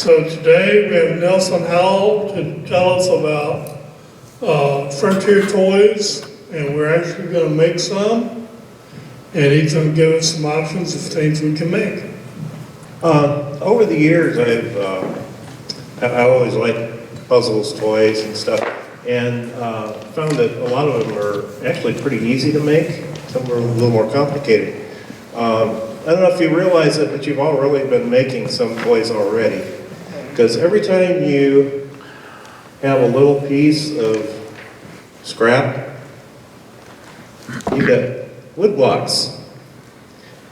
So today we have Nelson Howell to tell us about Frontier Toys, and we're actually going to make some, and he's going to give us some options of things we can make. Over the years, I always liked puzzles, toys, and stuff, and found that a lot of them are actually pretty easy to make. Some are a little more complicated. I don't know if you realize it, but you've all really been making some toys already. Because every time you have a little piece of scrap, you get wood blocks.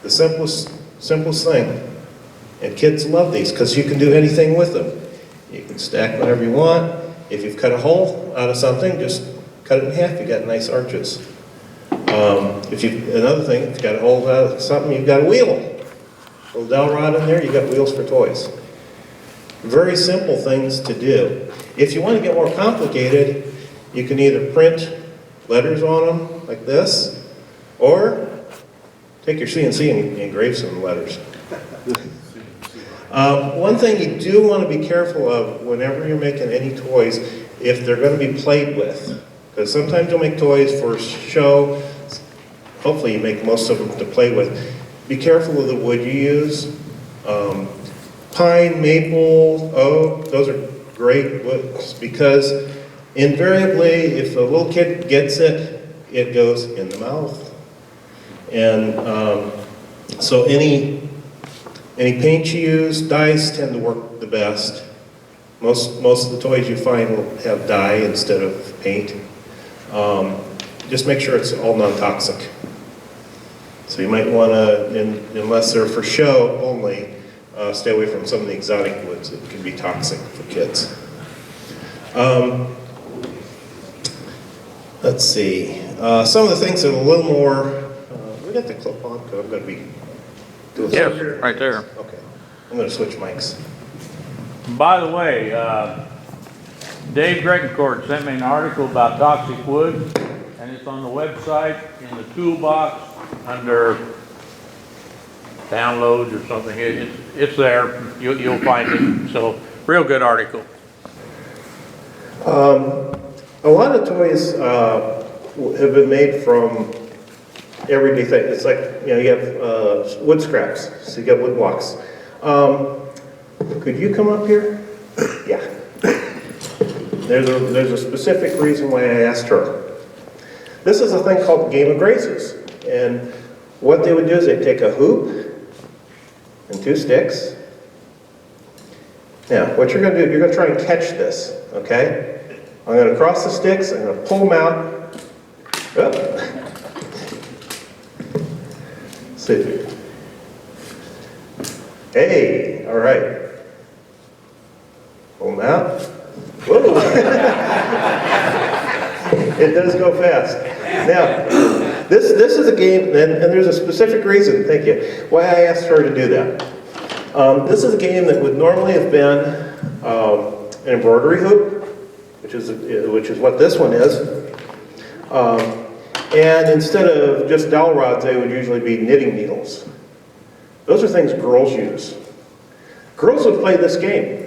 The simplest thing. And kids love these because you can do anything with them. You can stack whatever you want. If you've cut a hole out of something, just cut it in half, you got nice arches. Another thing, if you got a hole out of something, you've got a wheel. A little dowel rod in there, you got wheels for toys. Very simple things to do. If you want to get more complicated, you can either print letters on them like this, or take your CNC and engrave some letters. One thing you do want to be careful of whenever you're making any toys, if they're going to be played with. Because sometimes you'll make toys for show. Hopefully you make most of them to play with. Be careful of the wood you use. Pine, maple, oak, those are great woods because invariably if a little kid gets it, it goes in the mouth. And so any paint you use, dyes tend to work the best. Most of the toys you find will have dye instead of paint. Just make sure it's all non-toxic. So you might want to, unless they're for show only, stay away from some of the exotic woods that can be toxic for kids. Let's see. Some of the things that are a little more, we got the clip on because I'm going to be doing something. Yes, right there. Okay. I'm going to switch mics. By the way, Dave Gregencourt sent me an article about toxic wood, and it's on the website in the toolbox under downloads or something. It's there. You'll find it. So, real good article. A lot of toys have been made from everyday things. It's like, you have wood scraps, so you got wood blocks. Could you come up here? Yeah. There's a specific reason why I asked her. This is a thing called Game of Graces. And what they would do is they'd take a hoop and 2 sticks. Now, what you're going to do, you're going to try and catch this, okay? I'm going to cross the sticks, I'm going to pull them out. Oh. See. Hey, all right. Pull them out. Whoa. It does go fast. Now, this is a game, and there's a specific reason, thank you, why I asked her to do that. This is a game that would normally have been an embroidery hoop, which is what this one is. And instead of just dowel rods, they would usually be knitting needles. Those are things girls use. Girls would play this game.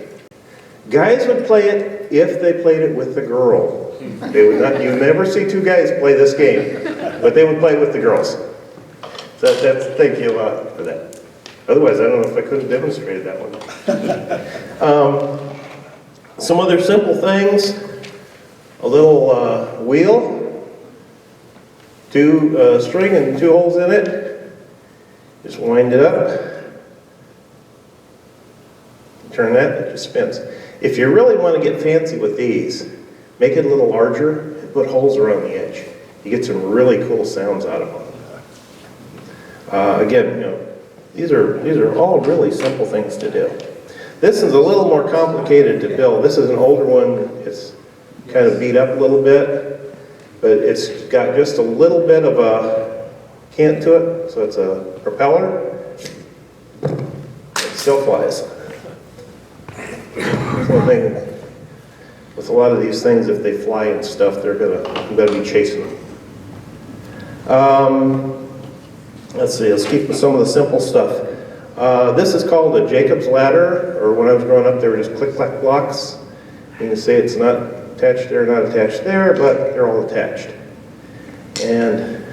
Guys would play it if they played it with the girl. They would not. You never see 2 guys play this game, but they would play with the girls. So thank you for that. Otherwise, I don't know if I could have demonstrated that one. Some other simple things: a little wheel, 2 string and 2 holes in it. Just wind it up. Turn that, it just spins. If you really want to get fancy with these, make it a little larger and put holes around the edge. You get some really cool sounds out of them. Again, these are all really simple things to do. This is a little more complicated to build. This is an older one. It's kind of beat up a little bit, but it's got just a little bit of a cant to it, so it's a propeller. It still flies. One thing with a lot of these things, if they fly and stuff, you better be chasing them. Let's see, let's keep with some of the simple stuff. This is called a Jacob's ladder, or when I was growing up, they were just click-clack blocks. You can say it's not attached there, not attached there, but they're all attached. And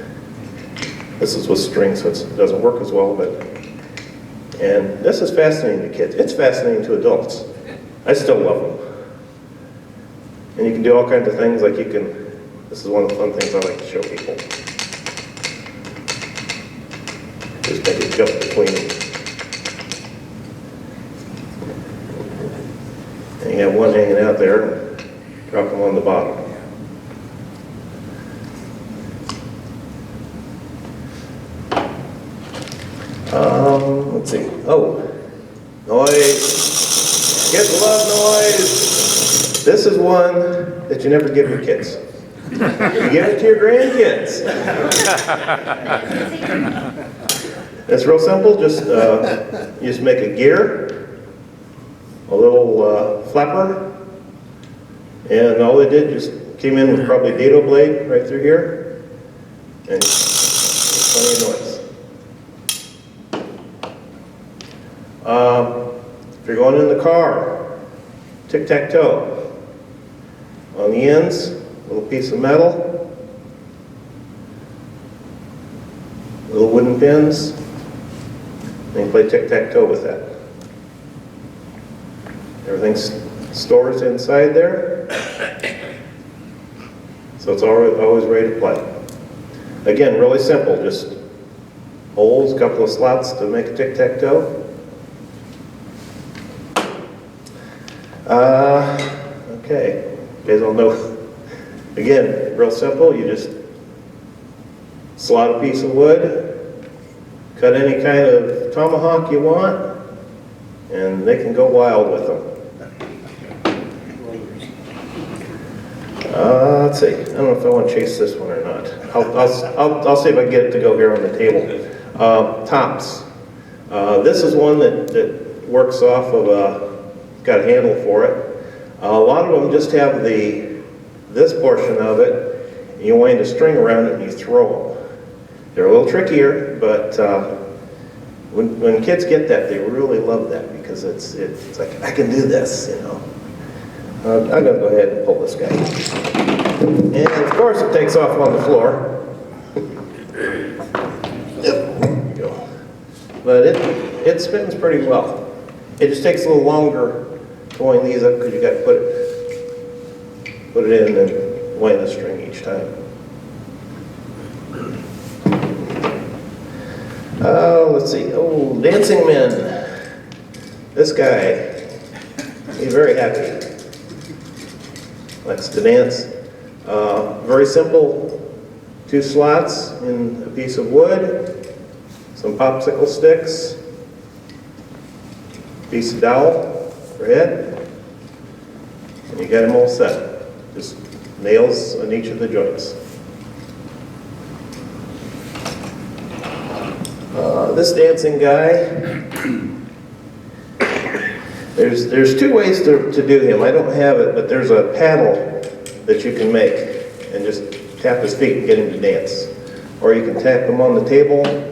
this is with string, so it doesn't work as well, but... And this is fascinating to kids. It's fascinating to adults. I still love them. And you can do all kinds of things, like you can... This is one of the fun things I like to show people. Just make it jump between them. And you have one hanging out there, and drop them on the bottom. Let's see. Oh, noise. Kids love noise. This is one that you never give your kids. You give it to your grandkids. It's real simple. You just make a gear, a little flapper, and all they did just came in with probably a dado blade right through here, and plenty of noise. If you're going in the car, tic-tac-toe. On the ends, a little piece of metal, little wooden pins, and you play tic-tac-toe with that. Everything stores inside there, so it's always ready to play. Again, really simple, just holes, a couple of slots to make a tic-tac-toe. Okay, you guys all know, again, real simple, you just slot a piece of wood, cut any kind of tomahawk you want, and they can go wild with them. Let's see, I don't know if I want to chase this one or not. I'll see if I can get it to go here on the table. Tops. This is one that works off of got a handle for it. A lot of them just have this portion of it, and you wind a string around it and you throw them. They're a little trickier, but when kids get that, they really love that because it's like, I can do this, you know. I'm going to go ahead and pull this guy. And of course it takes off on the floor. Yep, there you go. But it spins pretty well. It just takes a little longer to wind these up because you got to put it in and wind the string each time. Let's see. Oh, dancing men. This guy, he's very happy. Likes to dance. Very simple. 2 slots in a piece of wood, some popsicle sticks, piece of dowel for head, and you got them all set. Just nails on each of the joints. This dancing guy, there's 2 ways to do him. I don't have it, but there's a paddle that you can make and just tap his feet and get him to dance. Or you can tap him on the table and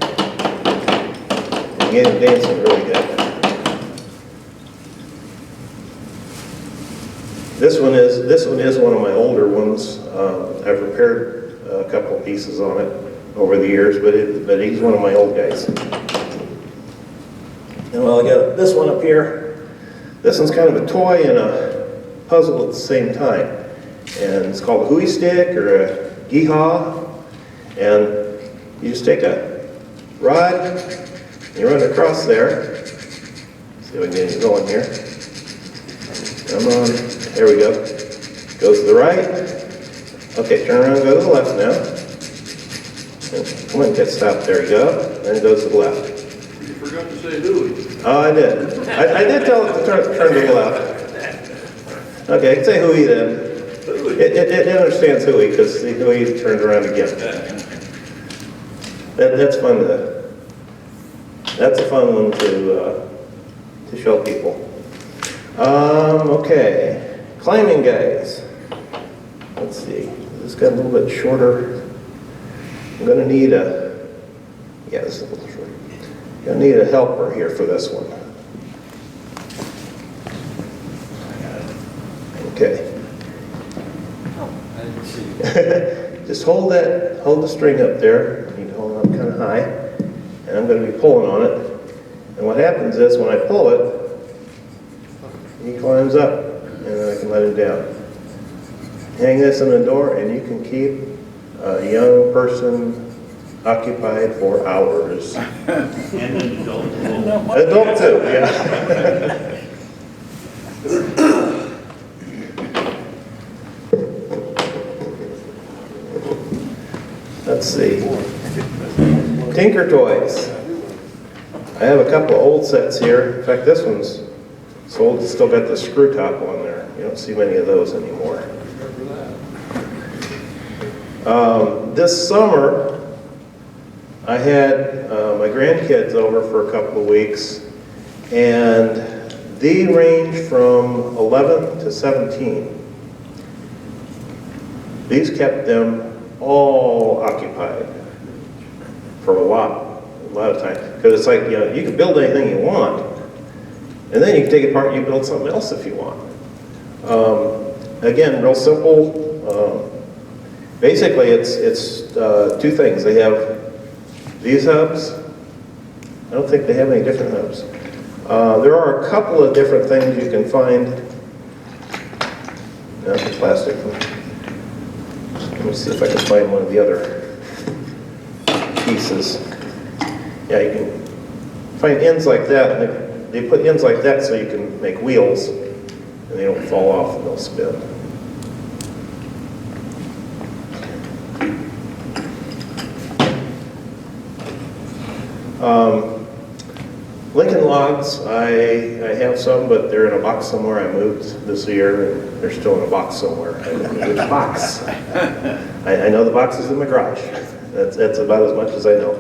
get him dancing really good. This one is one of my older ones. I've repaired a couple of pieces on it over the years, but he's one of my old guys. And well, I got this one up here. This one's kind of a toy and a puzzle at the same time. And it's called a hooey stick or a gee-haw. And you just take a rod, and you run it across there. See if I can get it going here. Come on, there we go. Goes to the right. Okay, turn around and go to the left now. Come on, get stopped, there you go. Then it goes to the left. You forgot to say hooey. Oh, I did. I did tell it to turn to the left. Okay, say hooey then. It understands hooey because the hooey turned around again. That's fun that's a fun one to show people. Okay, climbing guys. Let's see, this got a little bit shorter. I'm gonna need this is a little shorter. Gonna need a helper here for this one. Okay. I didn't see. Just hold the string up there. You need to hold it up kind of high. And I'm going to be pulling on it. And what happens is when I pull it, he climbs up and then I can let him down. Hang this in the door and you can keep a young person occupied for hours. And an adult. Adult too, yeah. Let's see. Tinker Toys. I have a couple of old sets here. In fact, this one's sold. It's still got the screw top on there. You don't see many of those anymore. This summer, I had my grandkids over for a couple of weeks, and they range from 11 to 17. These kept them all occupied for a lot of time. Because it's like, you know, you can build anything you want, and then you can take it apart and you build something else if you want. Again, real simple. Basically, it's two things. They have these hubs. I don't think they have any different hubs. There are a couple of different things you can find. That's the plastic one. Let me see if I can find one of the other pieces. Yeah, you can find ends like that. And they put ends like that so you can make wheels, and they don't fall off and they'll spin. Lincoln Logs, I have some, but they're in a box somewhere. I moved this year, and they're still in a box somewhere. I don't know which box. I know the box is in my garage. That's about as much as I know.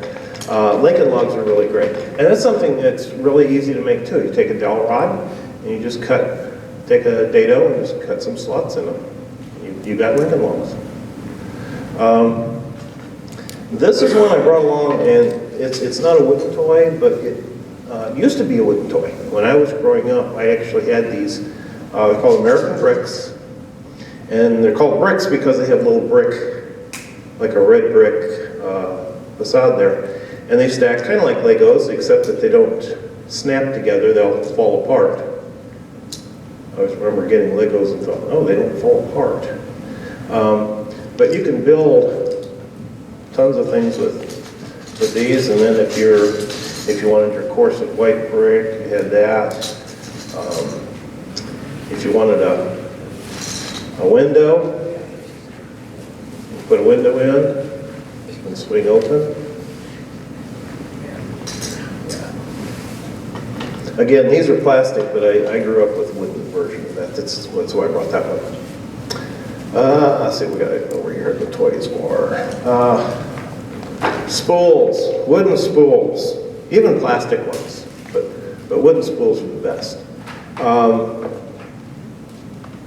Lincoln Logs are really great. And that's something that's really easy to make too. You take a dowel rod, and you just take a dado and just cut some slots in them. You got Lincoln Logs. This is one I brought along, and it's not a wooden toy, but it used to be a wooden toy. When I was growing up, I actually had these, they're called American bricks. And they're called bricks because they have little brick, like a red brick facade there. And they stack kind of like Legos, except that they don't snap together, they'll fall apart. I always remember getting Legos and thought, oh, they don't fall apart. But you can build tons of things with these, and then if you wanted your course of white brick, you had that. If you wanted a window, you put a window in and swing open. Again, these are plastic, but I grew up with a wooden version of that. That's why I brought that one. Let's see, we got to go over here the toys more. Spools, wooden spools, even plastic ones, but wooden spools are the best.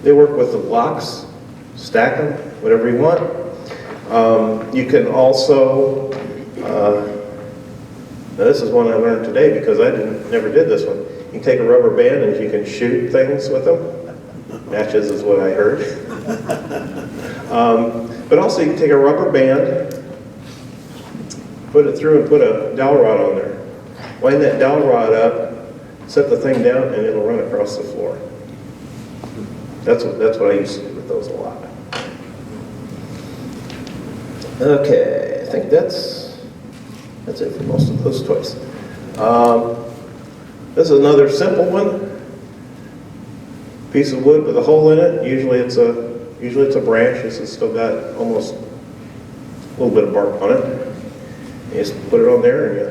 They work with the blocks, stack them, whatever you want. You can also, now this is one I learned today because I never did this one. You can take a rubber band and you can shoot things with them. Matches is what I heard. But also you can take a rubber band, put it through and put a dowel rod on there. Wind that dowel rod up, set the thing down, and it'll run across the floor. That's what I used to do with those a lot. Okay, I think that's it for most of those toys. This is another simple one. Piece of wood with a hole in it. Usually it's a branch. This has still got almost a little bit of bark on it. You just put it on there, and you,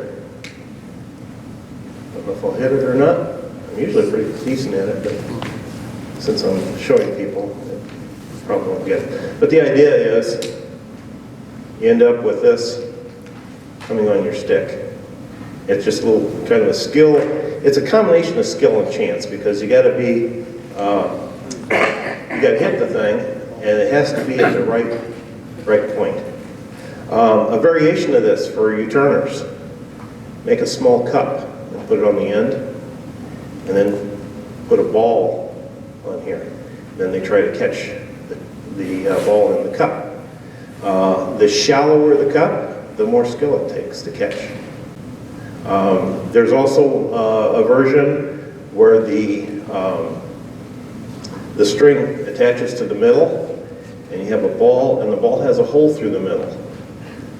I don't know if I'll hit it or not. I'm usually pretty decent at it, but since I'm showing people, I probably won't get it. But the idea is, you end up with this coming on your stick. It's just a little kind of a skill. It's a combination of skill and chance because you got to be, you got to hit the thing, and it has to be at the right point. A variation of this for you turners make a small cup and put it on the end, and then put a ball on here. Then they try to catch the ball in the cup. The shallower the cup, the more skill it takes to catch. There's also a version where the string attaches to the middle, and you have a ball, and the ball has a hole through the middle.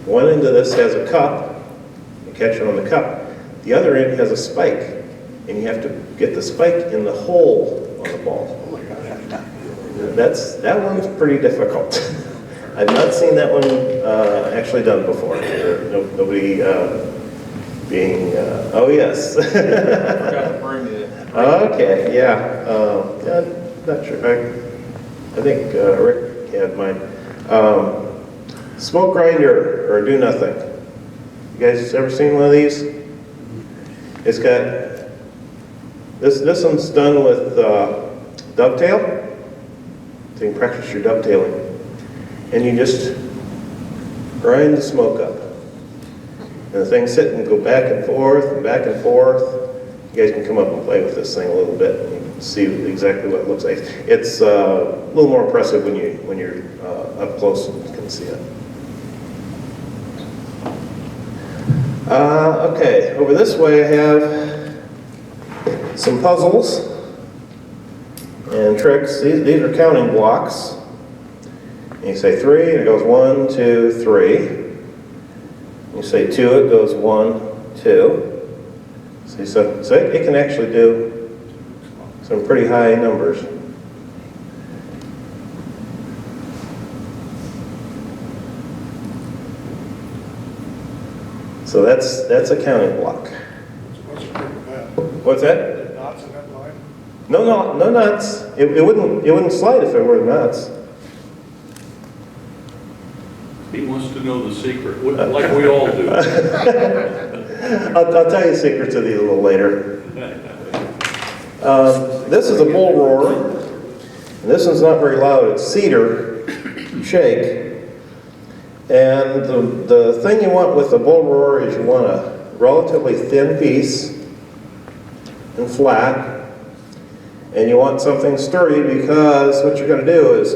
One end of this has a cup, you catch it on the cup. The other end has a spike, and you have to get the spike in the hole on the ball. That one's pretty difficult. I've not seen that one actually done before. Nobody being, oh yes. Okay, yeah. Not sure. I think Rick had mine. Smoke grinder or do nothing. You guys ever seen one of these? It's got, this one's done with dovetail. So you can practice your dovetailing. And you just grind the smoke up. And the thing's sitting and go back and forth and back and forth. You guys can come up and play with this thing a little bit and you can see exactly what it looks like. It's a little more impressive when you're up close and you can see it. Okay, over this way I have some puzzles and tricks. These are counting blocks. And you say 3, and it goes 1, 2, 3. You say 2, it goes 1, 2. See, so it can actually do some pretty high numbers. So that's a counting block. What's that? Knots in that line? No nuts. It wouldn't slide if there were nuts. He wants to know the secret, like we all do. I'll tell you secrets of these a little later. This is a bull roarer, and this one's not very loud. It's cedar shake. And the thing you want with the bull roarer is you want a relatively thin piece and flat, and you want something sturdy because what you're going to do is,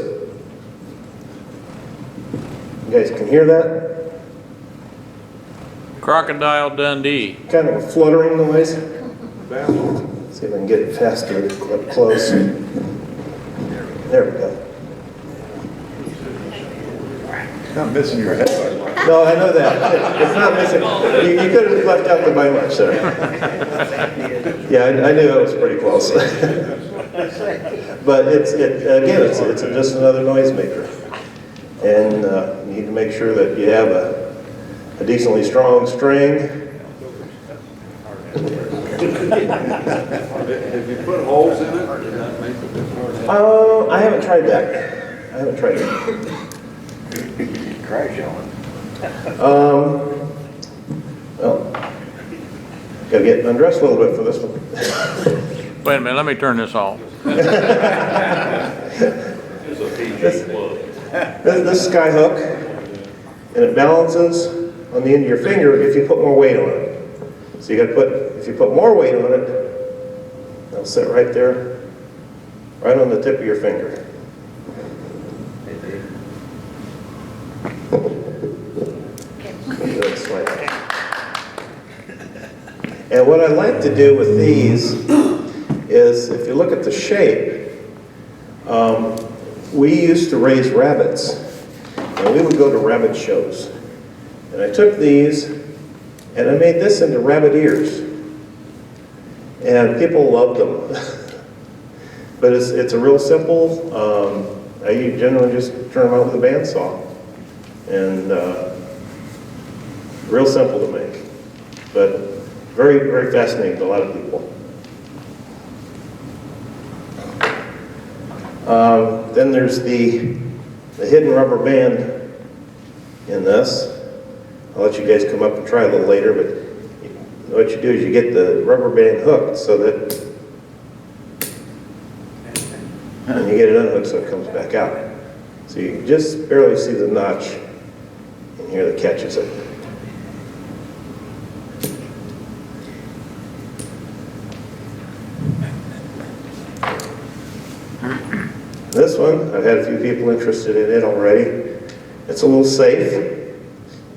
you guys can hear that? Crocodile Dundee. Kind of a fluttering noise. See if I can get it faster up close. There we go. Not missing your head. No, I know that. It's not missing. You could have left out the by much there. Yeah, I knew it was pretty close. But it's just another noisemaker. And you need to make sure that you have a decently strong string. Have you put holes in it? Or did that make it? I haven't tried that. Crash on Well, gotta get undressed a little bit for this one. Wait a minute, let me turn this off. This sky hook, and it balances on the end of your finger if you put more weight on it. So you gotta if you put more weight on it, it'll sit right there, right on the tip of your finger. And what I like to do with these is, if you look at the shape, we used to raise rabbits, and we would go to rabbit shows. And I took these, and I made this into rabbit ears. And people loved them. But it's a real simple, I generally just turn them out with a bandsaw. And real simple to make. But very, very fascinating to a lot of people. Then there's the hidden rubber band in this. I'll let you guys come up and try a little later, but what you do is you get the rubber band hooked so that, and you get it unhooked so it comes back out. So you can just barely see the notch in here that catches it. one. I've had a few people interested in it already. It's a little safe.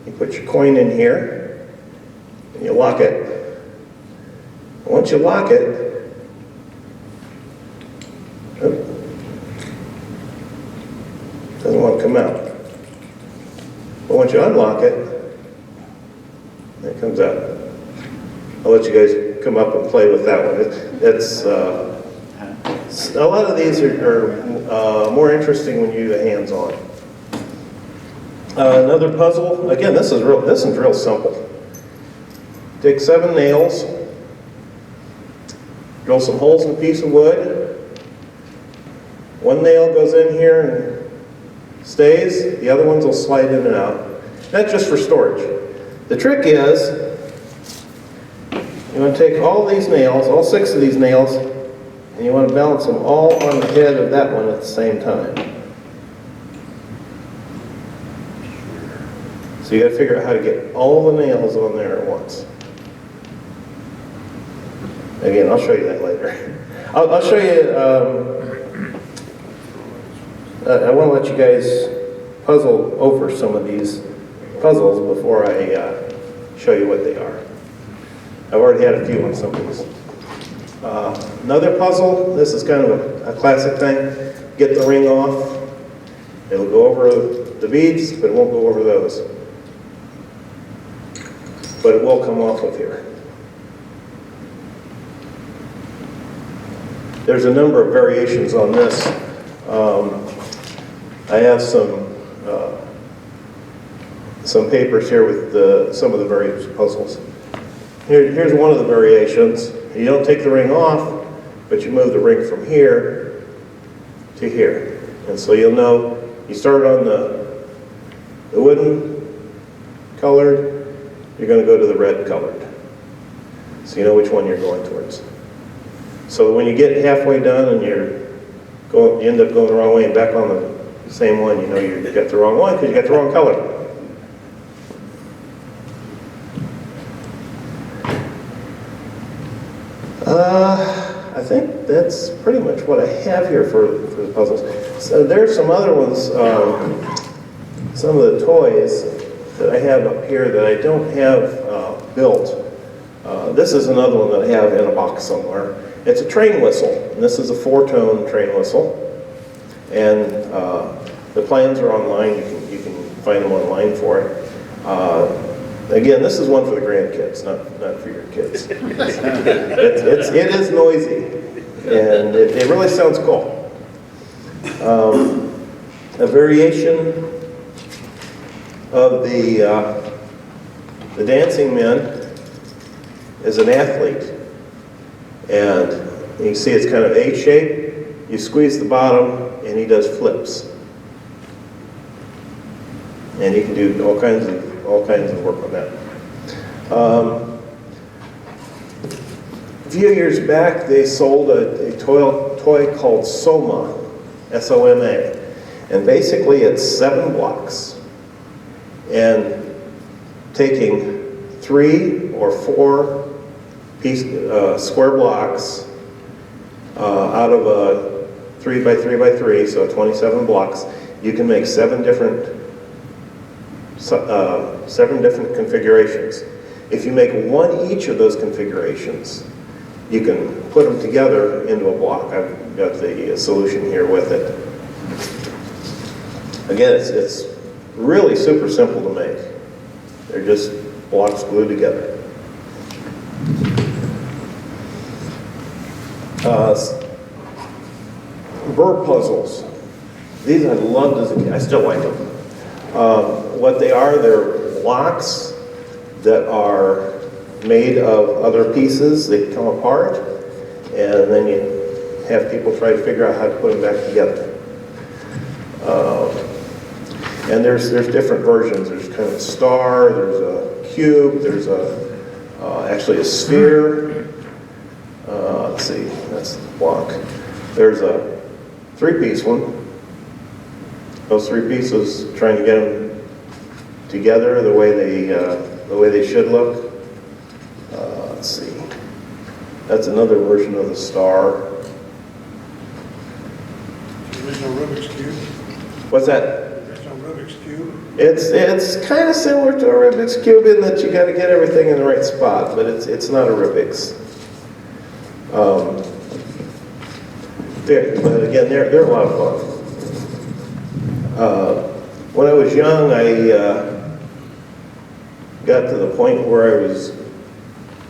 You put your coin in here, and you lock it. Once you lock it, doesn't want to come out. But once you unlock it, it comes out. I'll let you guys come up and play with that one. It's a lot of these are more interesting when you do the hands-on. Another puzzle. Again, this is real simple. Take 7 nails, drill some holes in a piece of wood. One nail goes in here and stays. The other ones will slide in and out. That's just for storage. The trick is, you want to take all these nails, all 6 of these nails, and you want to balance them all on the head of that one at the same time. So you got to figure out how to get all the nails on there at once. Again, I'll show you that later. I'll show you, I want to let you guys puzzle over some of these puzzles before I show you what they are. I've already had a few on some of these. Another puzzle, this is kind of a classic thing. Get the ring off. It'll go over the beads, but it won't go over those. But it will come off of here. There's a number of variations on this. I have some papers here with some of the various puzzles. Here's one of the variations. You don't take the ring off, but you move the ring from here to here. And so you'll know, you start on the wooden colored, you're going to go to the red colored. So you know which one you're going towards. So when you get halfway done and you end up going the wrong way and back on the same one, you know you got the wrong one because you got the wrong color. I think that's pretty much what I have here for the puzzles. So there's some other ones, some of the toys that I have up here that I don't have built. This is another one that I have in a box somewhere. It's a train whistle, and this is a 4-tone train whistle. And the plans are online, you can find them online for it. Again, this is one for the grandkids, not for your kids. It is noisy, and it really sounds cool. A variation of the dancing men is an athlete, and you can see it's kind of H-shaped. You squeeze the bottom, and he does flips, and you can do all kinds of work on that. A few years back, they sold a toy called Soma, S-O-M-A, and basically it's 7 blocks, and taking 3 or 4 square blocks out of a 3 by 3 by 3, so 27 blocks, you can make 7 different configurations. If you make one each of those configurations, you can put them together into a block. I've got the solution here with it. Again, it's really super simple to make. They're just blocks glued together. Burr puzzles. These I loved as a kid. I still like them. What they are, they're blocks that are made of other pieces that come apart, and then you have people try to figure out how to put them back together. And there's different versions. There's kind of a star, there's a cube, there's actually a sphere. Let's see, that's the block. There's a 3-piece one. Those 3 pieces, trying to get them together the way they should look. Let's see. That's another version of the star. Original Rubik's What's that? It's a Rubik's Cube. It's kind of similar to a Rubik's Cube in that you got to get everything in the right spot, but it's not a Rubik's. But again, they're a lot of fun. When I was young, I got to the point where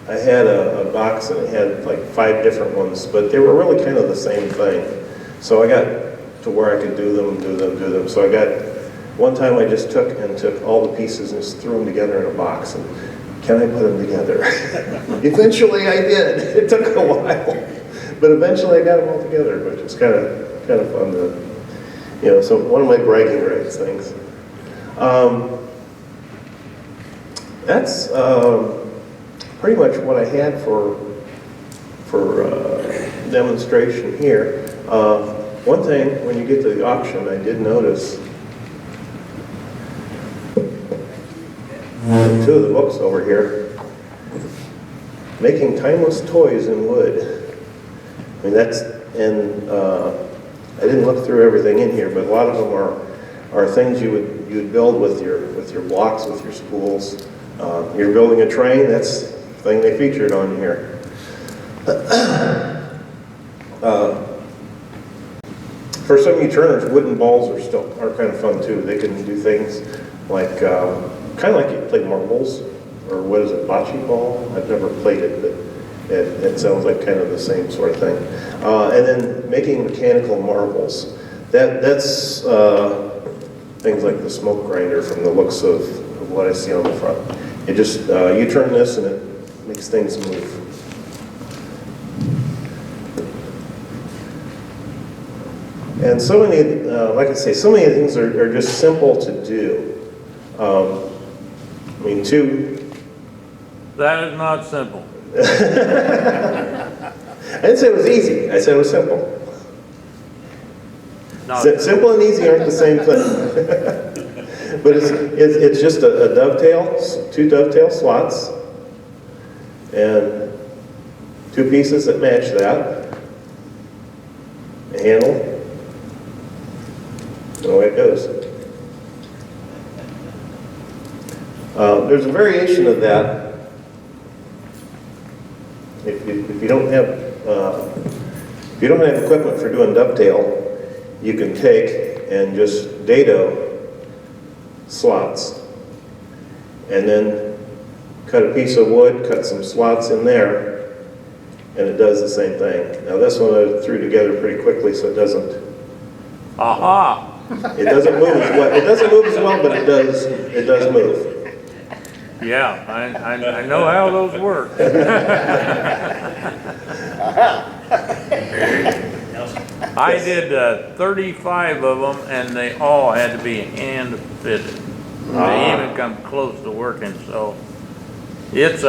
I had a box and it had like 5 different ones, but they were really kind of the same thing. So I got to where I could do them. So I got, one time I just took all the pieces and just threw them together in a box and, can I put them together? Eventually I did. It took a while, but eventually I got them all together, which is kind of fun to, so one of my bragging rights things. That's pretty much what I had for demonstration here. One thing, when you get to the auction, I did notice 2 of the books over here, Making Timeless Toys in Wood. I mean, I didn't look through everything in here, but a lot of them are things you would build with your blocks, with your spools. You're building a train, that's the thing they featured on here. For some of you turners, wooden balls are kind of fun too. They can do things like, kind of like you play marbles, or what is it, bocce ball? I've never played it, but it sounds like kind of the same sort of thing. And then making mechanical marbles. That's things like the smoke grinder from the looks of what I see on the front. It just, you turn this and it makes things move. And so many, like I say, so many things are just simple to do. I mean, That is not simple. I didn't say it was easy, I said it was simple. Not Simple and easy aren't the same thing. But it's just a dovetail, 2 dovetail slots, and 2 pieces that match that, a handle, and away it goes. There's a variation of that. If you don't have equipment for doing dovetail, you can take and just dado slots, and then cut a piece of wood, cut some slots in there, and it does the same thing. Now this one I threw together pretty quickly, so it doesn't Aha! move as well. It doesn't move as well, but it does move. Yeah, I know how those work. I did 35 of them, and they all had to be hand fitted. They even come close to working, so it's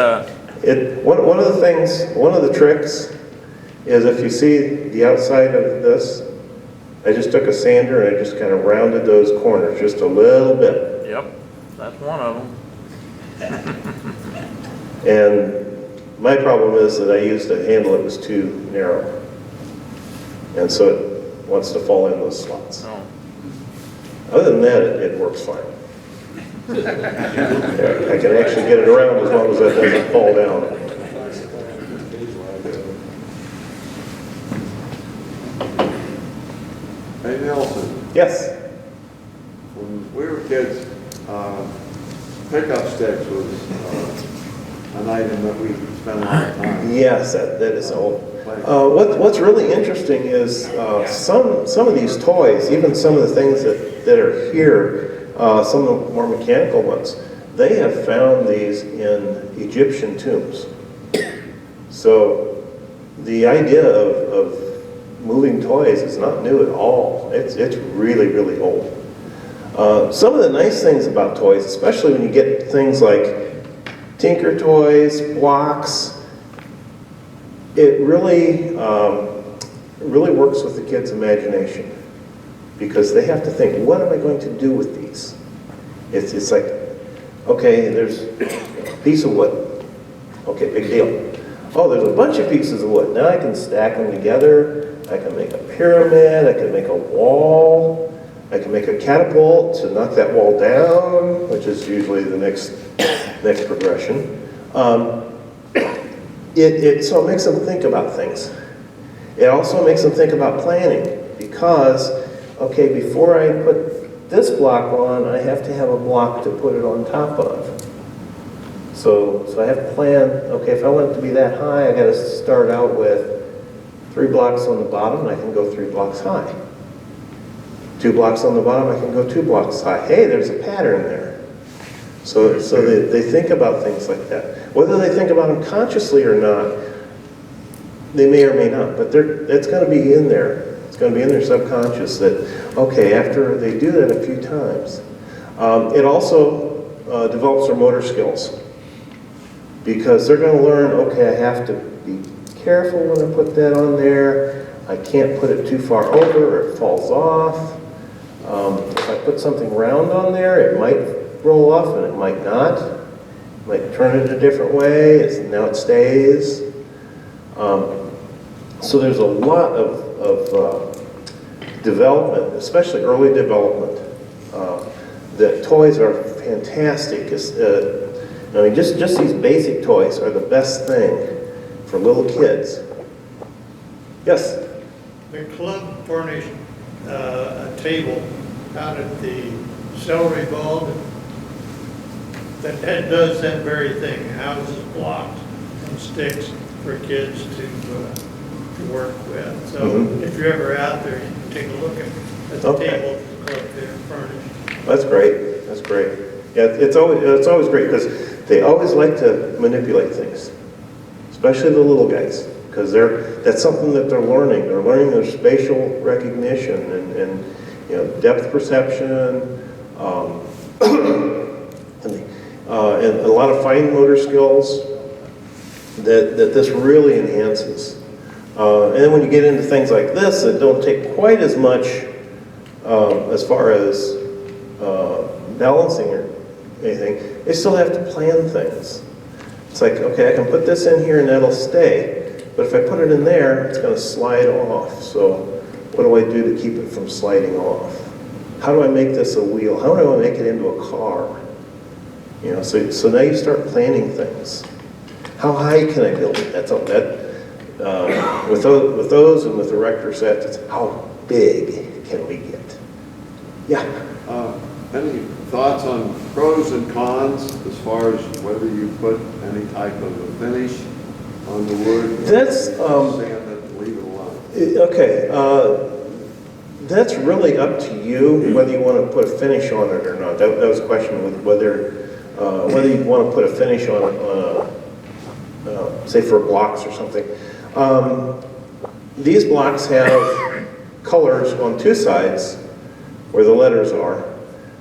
One of the tricks is if you see the outside of this, I just took a sander and I just kind of rounded those corners just a little bit. Yep, that's one of them. And my problem is that I used a handle that was too narrow. And so it wants to fall in those slots. No. Other than that, it works fine. Yeah, I can actually get it around as long as that doesn't fall down. Hey Nelson, Yes? when we were kids, pickup sticks was an item that we spent a lot of time. Yes, that is old. What's really interesting is some of these toys, even some of the things that are here, some of the more mechanical ones, they have found these in Egyptian tombs. So the idea of moving toys is not new at all. It's really, really old. Some of the nice things about toys, especially when you get things like Tinker Toys, blocks, it really works with the kids' imagination, because they have to think, what am I going to do with these? It's like, okay, there's a piece of wood. Okay, big deal. Oh, there's a bunch of pieces of wood. Now I can stack them together. I can make a pyramid. I can make a wall. I can make a catapult to knock that wall down, which is usually the next progression. So it makes them think about things. It also makes them think about planning, because, okay, before I put this block on, I have to have a block to put it on top of. So I have to plan, okay, if I want it to be that high, I gotta start out with 3 blocks on the bottom, and I can go 3 blocks high. 2 blocks on the bottom, I can go 2 blocks high. Hey, there's a pattern there. So they think about things like that. Whether they think about them consciously or not, they may or may not, but it's going to be in there. It's going to be in their subconscious that, okay, after they do that a few times. It also develops their motor skills, because they're going to learn, okay, I have to be careful when I put that on there. I can't put it too far over or it falls off. If I put something round on there, it might roll off and it might not. It might turn it a different way. Now it stays. So there's a lot of development, especially early development. The toys are fantastic. I mean, just these basic toys are the best thing for little kids. Yes? The club furnished a table out at the celery ball that does that very thing, houses blocks and sticks for kids to work with. So if you're ever out there, you can take a look at the table the club there furnished. That's great. That's great. Yeah, it's always great, because they always like to manipulate things, especially the little guys, because that's something that they're learning. They're learning their spatial recognition and depth perception, and a lot of fine motor skills that this really enhances. And then when you get into things like this that don't take quite as much as far as balancing or anything, they still have to plan things. It's like, okay, I can put this in here and that'll stay, but if I put it in there, it's going to slide off. So what do I do to keep it from sliding off? How do I make this a wheel? How do I make it into a car? So now you start planning things. How high can I build it? That's all. With those and with the Rector sets, it's how big can we get? Yeah. Any thoughts on pros and cons as far as whether you put any type of a finish on the wood? That's sand it, leave it alone. Okay. That's really up to you whether you want to put a finish on it or not. That was a question with whether you want to put a finish on say for blocks or something. These blocks have colors on 2 sides where the letters are,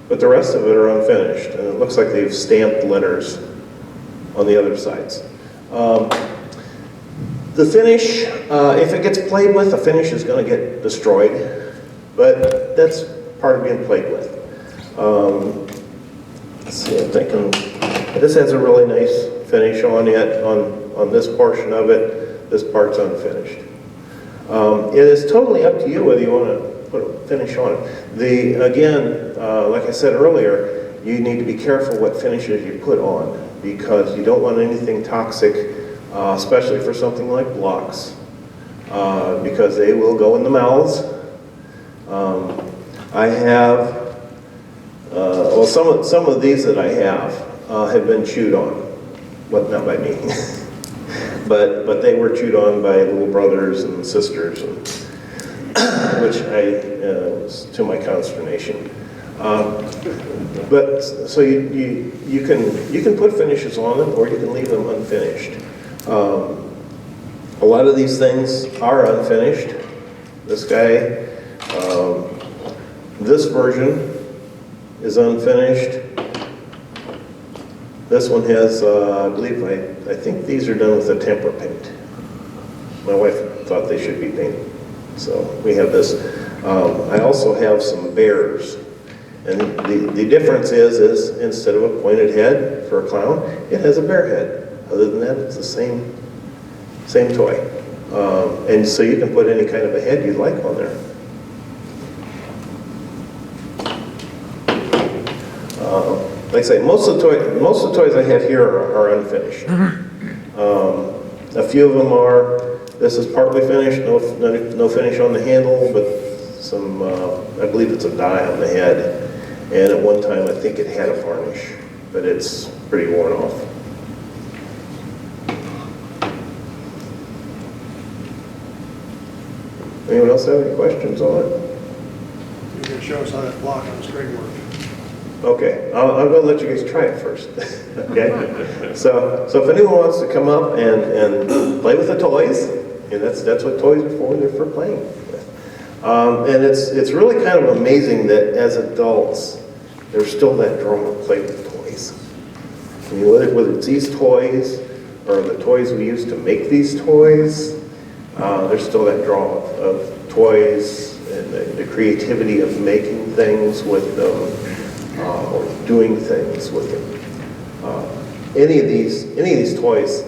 but the rest of it are unfinished, and it looks like they've stamped letters on the other sides. The finish, if it gets played with, the finish is going to get destroyed, but that's part of being played with. Let's see, I'm thinking, this has a really nice finish on it, on this portion of it. This part's unfinished. It is totally up to you whether you want to put a finish on it. Again, like I said earlier, you need to be careful what finishes you put on, because you don't want anything toxic, especially for something like blocks, because they will go in the mouths. I have, well, some of these that I have been chewed on. Well, not by me, but they were chewed on by little brothers and sisters, which was to my consternation. But so you can put finishes on them, or you can leave them unfinished. A lot of these things are unfinished. This guy, this version is unfinished. This one has, I believe, I think these are done with a tempera paint. My wife thought they should be painted. So we have this. I also have some bears. And the difference is instead of a pointed head for a clown, it has a bear head. Other than that, it's the same toy. And so you can put any kind of a head you'd like on there. like I say, most of the toys I have here are unfinished. A few of them are, this is partly finished, no finish on the handle, but some, I believe it's a dye on the head. And at one time, I think it had a varnish, but it's pretty worn off. Anyone else have any questions on it? You're gonna show us how that block on the string works. Okay, I'm gonna let you guys try it first, okay? So if anyone wants to come up and play with the toys, and that's what toys are for, they're for playing with. And it's really kind of amazing that as adults, there's still that draw to play with toys. I mean, whether it's these toys, or the toys we use to make these toys, there's still that draw of toys, and the creativity of making things with them. Or doing things with them. Any of these toys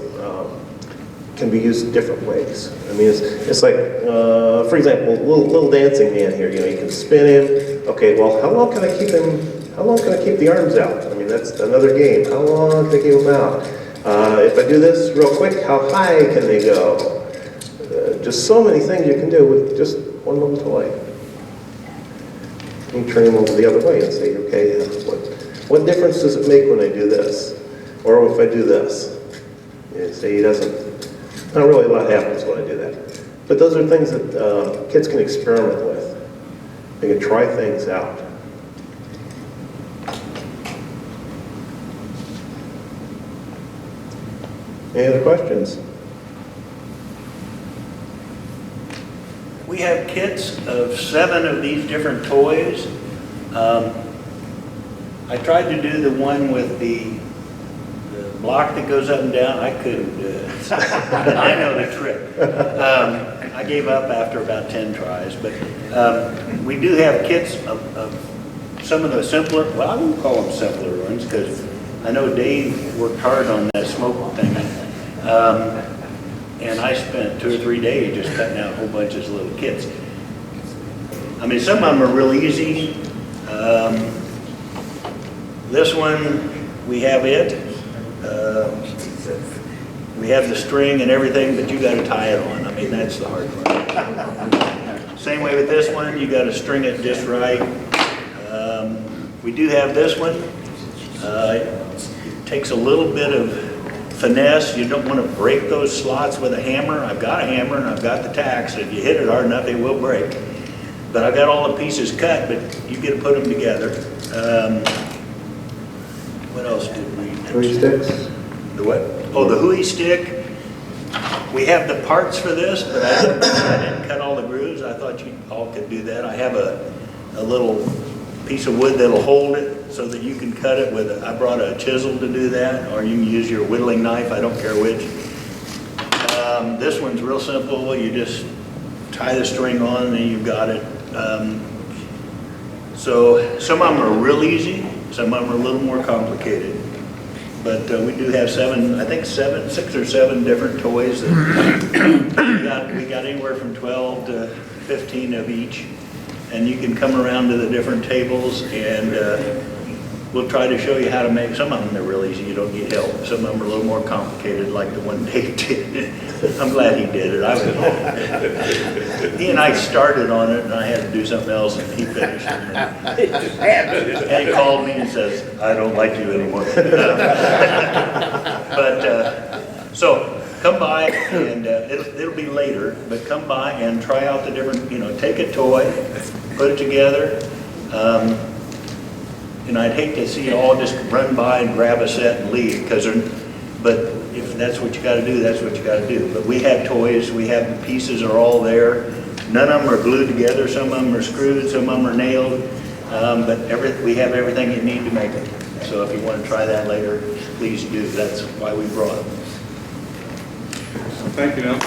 can be used different ways. I mean, it's like, for example, little dancing man here. You know, you can spin him. Okay, well, how long can I keep him? How long can I keep the arms out? I mean, that's another game. How long can I keep them out? If I do this real quick, how high can they go? Just so many things you can do with just one little toy. You turn him over the other way and say, okay, what difference does it make when I do this? Or if I do this? You say he doesn't, not really a lot happens when I do that. But those are things that kids can experiment with. They can try things out. Any other questions? We have kits of 7 of these different toys. I tried to do the one with the block that goes up and down. I couldn't do it. I know the trick. I gave up after about 10 tries, but we do have kits of some of the simpler, well, I won't call them simpler ones, because I know Dave worked hard on that smoke thing. And I spent 2 or 3 days just cutting out a whole bunch of little kits. I mean, some of them are real easy. This one, we have it. We have the string and everything, but you got to tie it on. I mean, that's the hard part. Same way with this one, you got to string it just right. We do have this one. It takes a little bit of finesse. You don't want to break those slots with a hammer. I've got a hammer and I've got the tacks. If you hit it hard enough, they will break. But I've got all the pieces cut, but you get to put them together. What else did we? Hui sticks? The what? Oh, the hui stick. We have the parts for this, but I didn't cut all the grooves. I thought you all could do that. I have a little piece of wood that'll hold it so that you can cut it with I brought a chisel to do that, or you can use your whittling knife, I don't care which. This one's real simple. You just tie the string on and you've got it. So some of them are real easy, some of them are a little more complicated. But we do have 6 or 7 different toys. That we got anywhere from 12 to 15 of each. And you can come around to the different tables and we'll try to show you how to make. Some of them are real easy, you don't need help. Some of them are a little more complicated, like the one Dave did. I'm glad he did it. He and I started on it and I had to do something else and he finished it. And he called me and says, I don't like you anymore. So come by and it'll be later, but come by and try out the different, take a toy, put it together. I'd hate to see you all just run by and grab a set and leave, but if that's what you got to do, that's what you got to do. But we have toys, we have the pieces are all there. None of them are glued together, some of them are screwed, some of them are nailed, but we have everything you need to make it. So if you want to try that later, please do. That's why we brought them. Thank you, Neil.